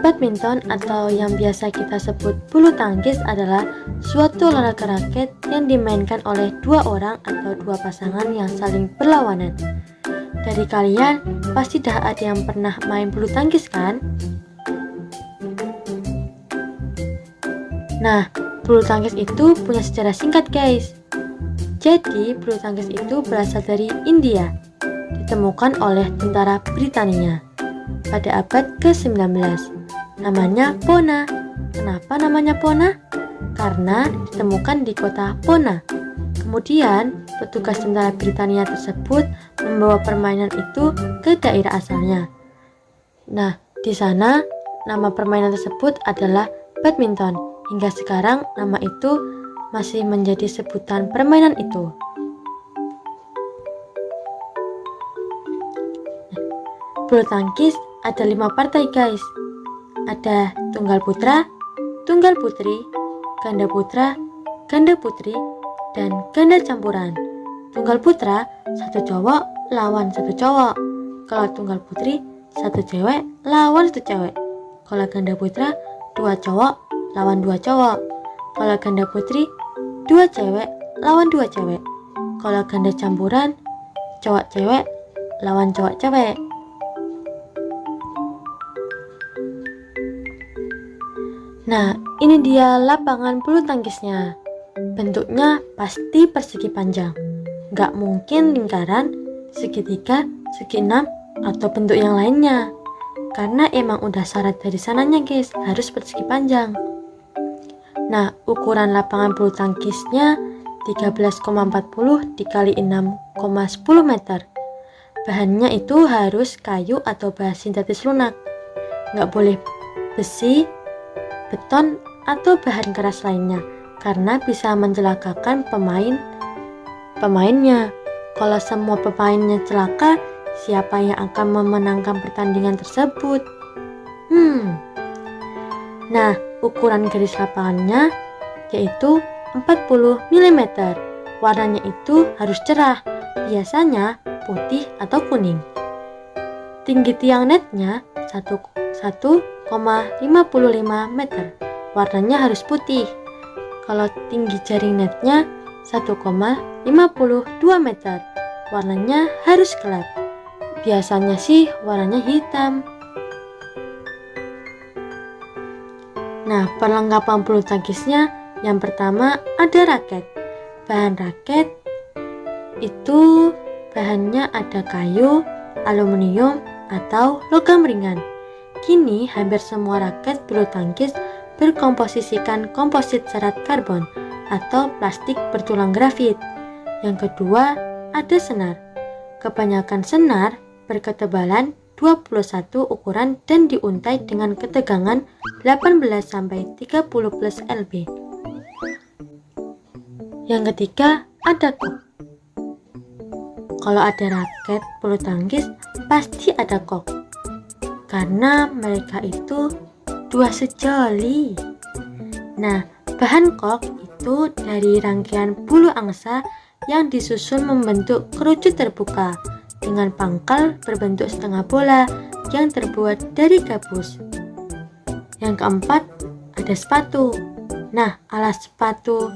Badminton atau yang biasa kita sebut bulu tangkis adalah suatu olahraga raket yang dimainkan oleh dua orang atau dua pasangan yang saling berlawanan. Dari kalian pasti dah ada yang pernah main bulu tangkis kan? Nah, bulu tangkis itu punya sejarah singkat guys. Jadi, bulu tangkis itu berasal dari India, ditemukan oleh tentara Britania pada abad ke-19. Namanya Pona. Kenapa namanya Pona? Karena ditemukan di kota Pona. Kemudian, petugas tentara Britania tersebut membawa permainan itu ke daerah asalnya. Nah, di sana nama permainan tersebut adalah badminton. Hingga sekarang nama itu masih menjadi sebutan permainan itu. Bulu tangkis ada 5 partai guys. Ada tunggal putra, tunggal putri, ganda putra, ganda putri, dan ganda campuran. Tunggal putra, satu cowok lawan satu cowok. Kalau tunggal putri, satu cewek lawan satu cewek. Kalau ganda putra, dua cowok lawan dua cowok. Kalau ganda putri, dua cewek lawan dua cewek. Kalau ganda campuran, cowok cewek lawan cowok cewek. Nah, ini dia lapangan bulu tangkisnya. Bentuknya pasti persegi panjang. Nggak mungkin lingkaran, segitiga, segi enam, atau bentuk yang lainnya. Karena emang udah syarat dari sananya guys, harus persegi panjang. Nah, ukuran lapangan bulu tangkisnya 13,40 dikali 6,10 meter. Bahannya itu harus kayu atau bahan sintetis lunak. Nggak boleh besi, beton, atau bahan keras lainnya, karena bisa mencelakakan pemainnya. Kalau semua pemainnya celaka, siapa yang akan memenangkan pertandingan tersebut? Nah, ukuran garis lapangannya yaitu 40 mm. Warnanya itu harus cerah, biasanya putih atau kuning. Tinggi tiang netnya 1,55 meter. Warnanya harus putih. Kalau tinggi jaring netnya 1,52 meter. Warnanya harus gelap. Biasanya sih warnanya hitam. Nah, perlengkapan bulu tangkisnya yang pertama ada raket. Bahan raket itu bahannya ada kayu, aluminium, atau logam ringan. Kini hampir semua raket bulu tangkis berkomposisikan komposit serat karbon atau plastik bertulang grafit. Yang kedua ada senar. Kebanyakan senar berketebalan 21 ukuran dan diuntai dengan ketegangan 18-30 plus lb. Yang ketiga ada kok. Kalau ada raket bulu tangkis pasti ada kok, karena mereka itu dua sejoli. Nah, bahan kok itu dari rangkaian bulu angsa yang disusun membentuk kerucut terbuka dengan pangkal berbentuk setengah bola yang terbuat dari gabus. Yang keempat ada sepatu. Nah, alas sepatu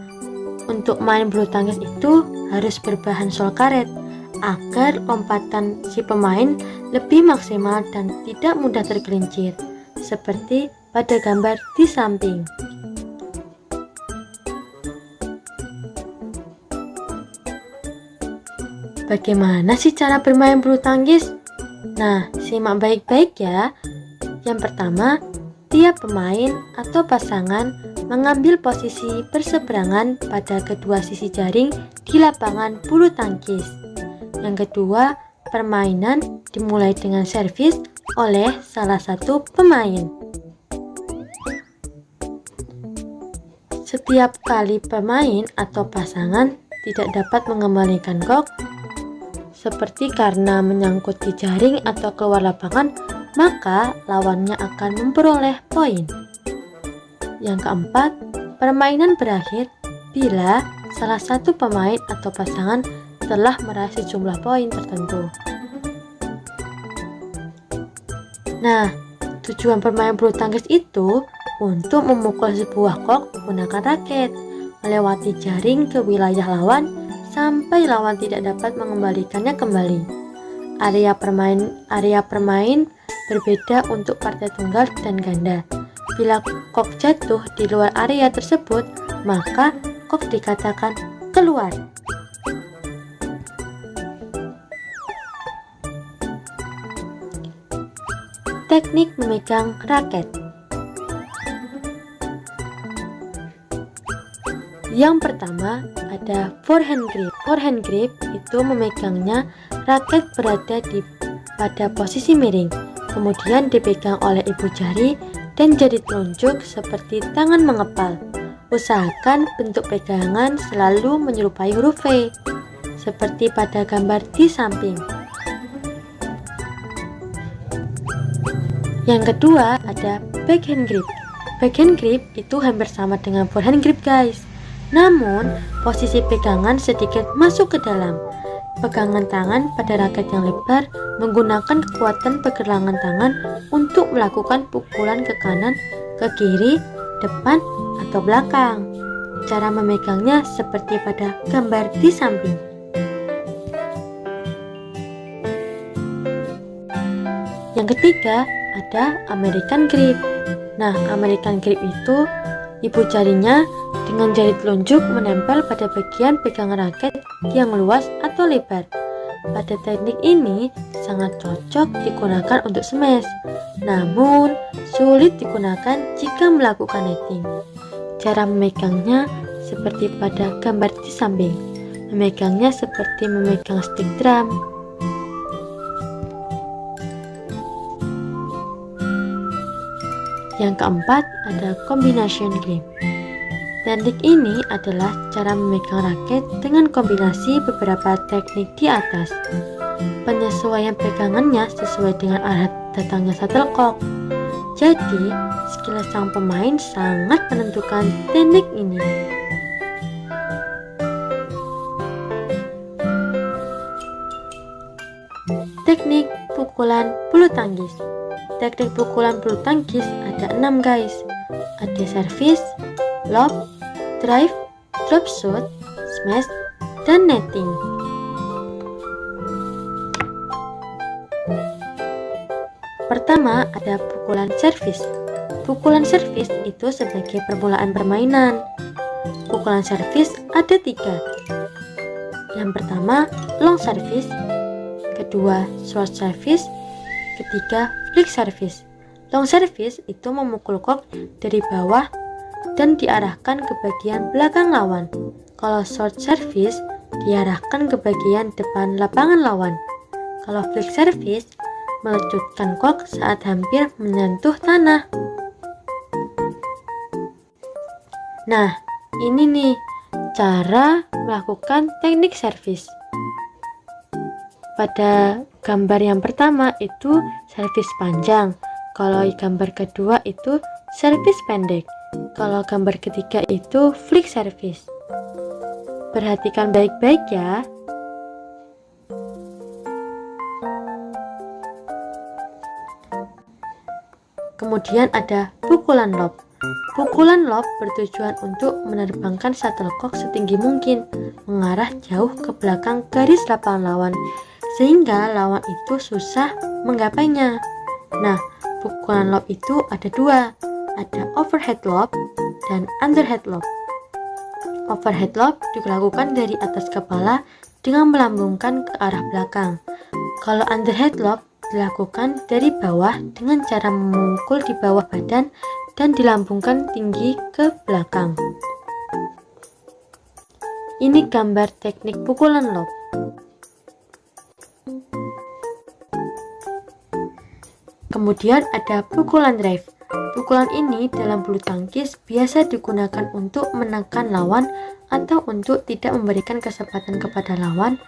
untuk main bulu tangkis itu harus berbahan sol karet agar lompatan si pemain lebih maksimal dan tidak mudah tergelincir, seperti pada gambar di samping. Bagaimana sih cara bermain bulu tangkis? Nah, simak baik-baik ya. Yang pertama, tiap pemain atau pasangan mengambil posisi berseberangan pada kedua sisi jaring di lapangan bulu tangkis. Yang kedua, permainan dimulai dengan servis oleh salah satu pemain. Setiap kali pemain atau pasangan tidak dapat mengembalikan kok, seperti karena menyangkut di jaring atau keluar lapangan, maka lawannya akan memperoleh poin. Yang keempat, permainan berakhir bila salah satu pemain atau pasangan telah meraih sejumlah poin tertentu. Nah, Tujuan bermain bulu tangkis itu untuk memukul sebuah kok menggunakan raket, melewati jaring ke wilayah lawan sampai lawan tidak dapat mengembalikannya kembali. Area permain berbeda untuk partai tunggal dan ganda. Bila kok jatuh di luar area tersebut, maka kok dikatakan keluar. Teknik memegang raket. Yang pertama ada forehand grip. Forehand grip itu memegangnya raket berada pada posisi miring, kemudian dipegang oleh ibu jari dan jari telunjuk seperti tangan mengepal. Usahakan bentuk pegangan selalu menyerupai huruf V, seperti pada gambar di samping. Yang kedua ada backhand grip. Backhand grip itu hampir sama dengan forehand grip guys. Namun, posisi pegangan sedikit masuk ke dalam. Pegangan tangan pada raket yang lebar menggunakan kekuatan pergelangan tangan untuk melakukan pukulan ke kanan, ke kiri, depan, atau belakang. Cara memegangnya seperti pada gambar di samping. Yang ketiga ada American grip. Nah, American grip itu ibu jarinya dengan jari telunjuk menempel pada bagian pegangan raket yang luas atau lebar. Pada teknik ini sangat cocok digunakan untuk smash, namun sulit digunakan jika melakukan netting. Cara memegangnya seperti pada gambar di samping. Memegangnya seperti memegang stick drum. Yang keempat ada combination grip. Teknik ini adalah cara memegang raket dengan kombinasi beberapa teknik di atas. Penyesuaian pegangannya sesuai dengan arah datangnya shuttlecock. Jadi, skill sang pemain sangat menentukan teknik ini. Teknik pukulan bulu tangkis. Teknik pukulan bulu tangkis ada 6 guys. Ada service, lob, drive, drop shot, smash, dan netting. Pertama ada pukulan service. Pukulan service itu sebagai permulaan permainan. Pukulan service ada 3. Yang pertama long service, kedua short service, ketiga flick service. Long service itu memukul kok dari bawah dan diarahkan ke bagian belakang lawan. Kalau short service diarahkan ke bagian depan lapangan lawan. Kalau flick service melecutkan kok saat hampir menyentuh tanah. Nah, ini nih cara melakukan teknik service. Pada gambar yang pertama itu servis panjang, kalau gambar kedua itu servis pendek, kalau gambar ketiga itu flick service. Perhatikan baik-baik ya. Kemudian ada pukulan lob. Pukulan lob bertujuan untuk menerbangkan shuttlecock setinggi mungkin, mengarah jauh ke belakang garis lapangan lawan, sehingga lawan itu susah menggapainya. Nah, pukulan lob itu ada 2, ada overhead lob dan underhead lob. Overhead lob dilakukan dari atas kepala dengan melambungkan ke arah belakang. Kalau underhead lob dilakukan dari bawah dengan cara memukul di bawah badan dan dilambungkan tinggi ke belakang. Ini gambar teknik pukulan lob. Kemudian ada pukulan drive. Pukulan ini dalam bulu tangkis biasa digunakan untuk menekan lawan atau untuk tidak memberikan kesempatan kepada lawan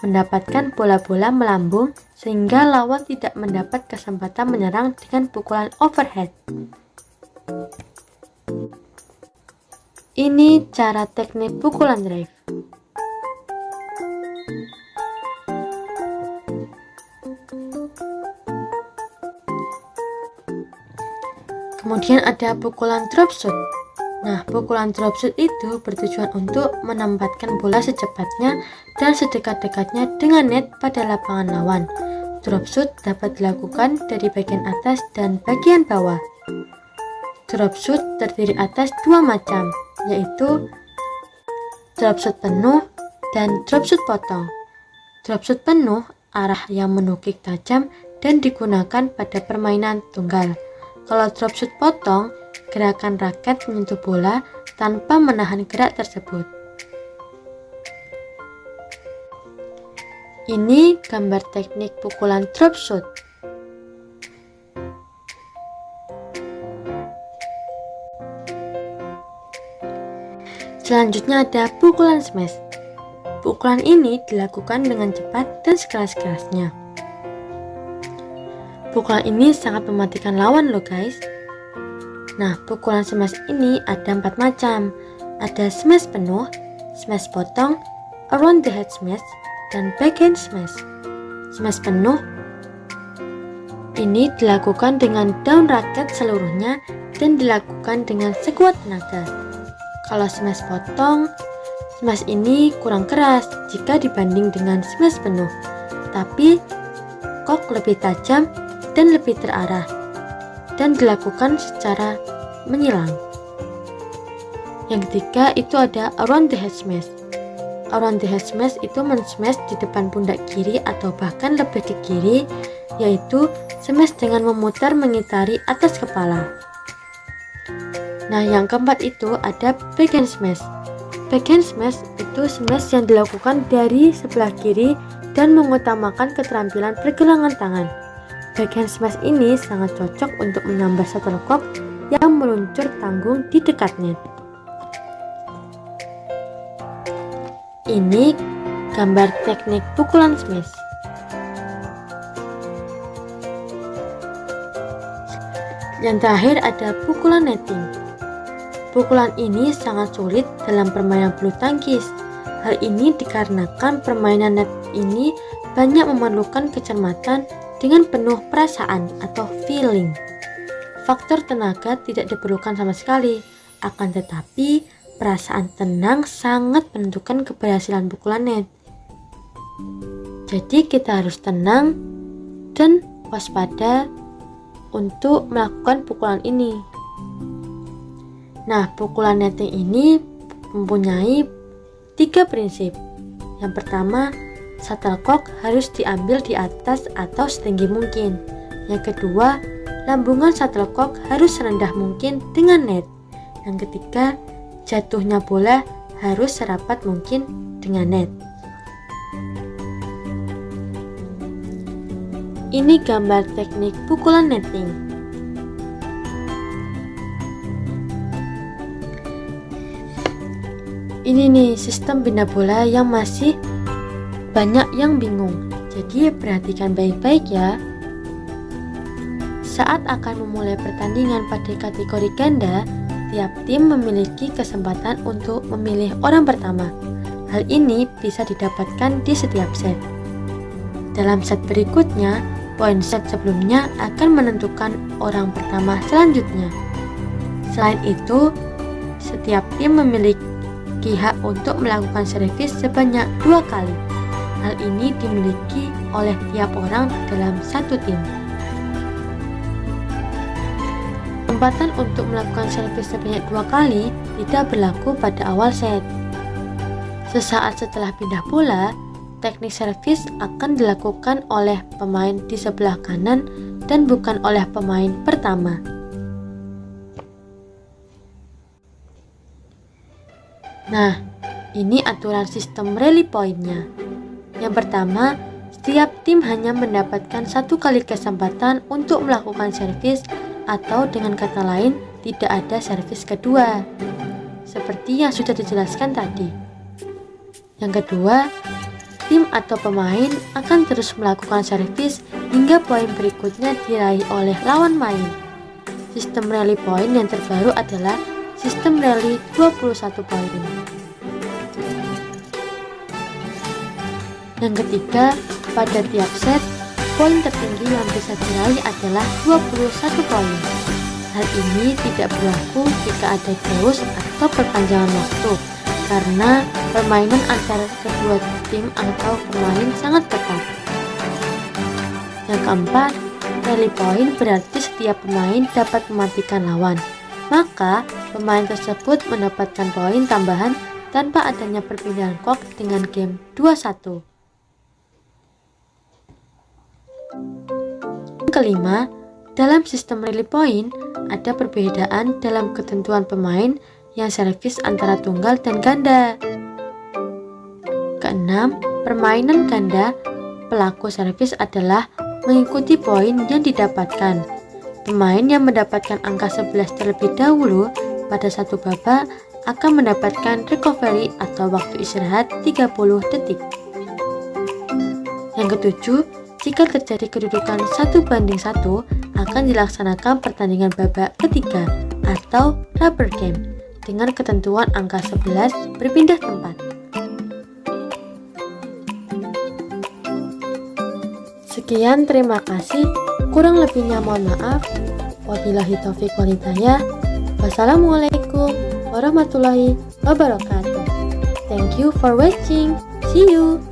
mendapatkan bola-bola melambung sehingga lawan tidak mendapat kesempatan menyerang dengan pukulan overhead. Ini cara teknik pukulan drive. Kemudian ada pukulan drop shot. Nah, pukulan drop shot itu bertujuan untuk menempatkan bola secepatnya dan sedekat-dekatnya dengan net pada lapangan lawan. Drop shot dapat dilakukan dari bagian atas dan bagian bawah. Drop shot terdiri atas dua macam, yaitu drop shot penuh dan drop shot potong. Drop shot penuh arah yang menukik tajam dan digunakan pada permainan tunggal. Kalau drop shot potong, gerakan raket menyentuh bola tanpa menahan gerak tersebut. Ini gambar teknik pukulan drop shot. Selanjutnya ada pukulan smash. Pukulan ini dilakukan dengan cepat dan sekeras-kerasnya. Pukulan ini sangat mematikan lawan loh guys. Nah, pukulan smash ini ada 4 macam. Ada smash penuh, smash potong, around the head smash, dan backhand smash. Smash penuh ini dilakukan dengan down raket seluruhnya dan dilakukan dengan sekuat tenaga. Kalau smash potong, smash ini kurang keras jika dibanding dengan smash penuh, tapi kok lebih tajam dan lebih terarah dan dilakukan secara menyilang. Yang ketiga itu ada around the head smash. Around the head smash itu men-smash di depan pundak kiri atau bahkan lebih ke kiri, yaitu smash dengan memutar mengitari atas kepala. Nah, yang keempat itu ada backhand smash. Backhand smash itu smash yang dilakukan dari sebelah kiri dan mengutamakan keterampilan pergelangan tangan. Backhand smash ini sangat cocok untuk menambah shuttlecock yang meluncur tanggung di dekat net. Ini gambar teknik pukulan smash. Yang terakhir ada pukulan netting. Pukulan ini sangat sulit dalam permainan bulu tangkis. Hal ini dikarenakan permainan net ini banyak memerlukan kecermatan dengan penuh perasaan atau feeling. Faktor tenaga tidak diperlukan sama sekali, akan tetapi perasaan tenang sangat menentukan keberhasilan pukulan net. Jadi kita harus tenang dan waspada untuk melakukan pukulan ini. Nah, pukulan netting ini mempunyai 3 prinsip. Yang pertama, shuttlecock harus diambil di atas atau setinggi mungkin. Yang kedua, lambungan shuttlecock harus serendah mungkin dengan net. Yang ketiga, jatuhnya bola harus serapat mungkin dengan net. Ini gambar teknik pukulan netting. Ini nih sistem pindah bola yang masih banyak yang bingung, jadi perhatikan baik-baik ya. Saat akan memulai pertandingan pada kategori ganda, tiap tim memiliki kesempatan untuk memilih orang pertama. Hal ini bisa didapatkan di setiap set. Dalam set berikutnya, poin set sebelumnya akan menentukan orang pertama selanjutnya. Selain itu, setiap tim memiliki hak untuk melakukan servis sebanyak 2 kali. Hal ini dimiliki oleh tiap orang dalam satu tim. Kesempatan untuk melakukan servis sebanyak 2 kali tidak berlaku pada awal set. Sesaat setelah pindah bola, teknik servis akan dilakukan oleh pemain di sebelah kanan dan bukan oleh pemain pertama. Nah, ini aturan sistem rally point-nya. Yang pertama, setiap tim hanya mendapatkan 1 kali kesempatan untuk melakukan servis, atau dengan kata lain, tidak ada servis kedua, seperti yang sudah dijelaskan tadi. Yang kedua, tim atau pemain akan terus melakukan servis hingga poin berikutnya diraih oleh lawan main. Sistem rally point yang terbaru adalah sistem rally 21 poin. Yang ketiga, pada tiap set, poin tertinggi yang bisa diraih adalah 21 poin. Hal ini tidak berlaku jika ada chaos atau perpanjangan waktu, karena permainan antara kedua tim atau pemain sangat ketat. Yang keempat, rally point berarti setiap pemain dapat mematikan lawan. Maka, pemain tersebut mendapatkan poin tambahan tanpa adanya perpindahan kok dengan game 2-1. Yang kelima, dalam sistem rally point, ada perbedaan dalam ketentuan pemain yang servis antara tunggal dan ganda. Keenam, permainan ganda, pelaku servis adalah mengikuti poin yang didapatkan. Pemain yang mendapatkan angka 11 terlebih dahulu pada satu babak akan mendapatkan recovery atau waktu istirahat 30 detik. Yang ketujuh, jika terjadi kedudukan 1-1, akan dilaksanakan pertandingan babak ketiga atau rubber game dengan ketentuan angka 11 berpindah tempat. Sekian, terima kasih. Kurang lebihnya mohon maaf. Wabillahi taufiq wal hidayah. Wassalamualaikum warahmatullahi wabarakatuh. Thank you for watching. See you.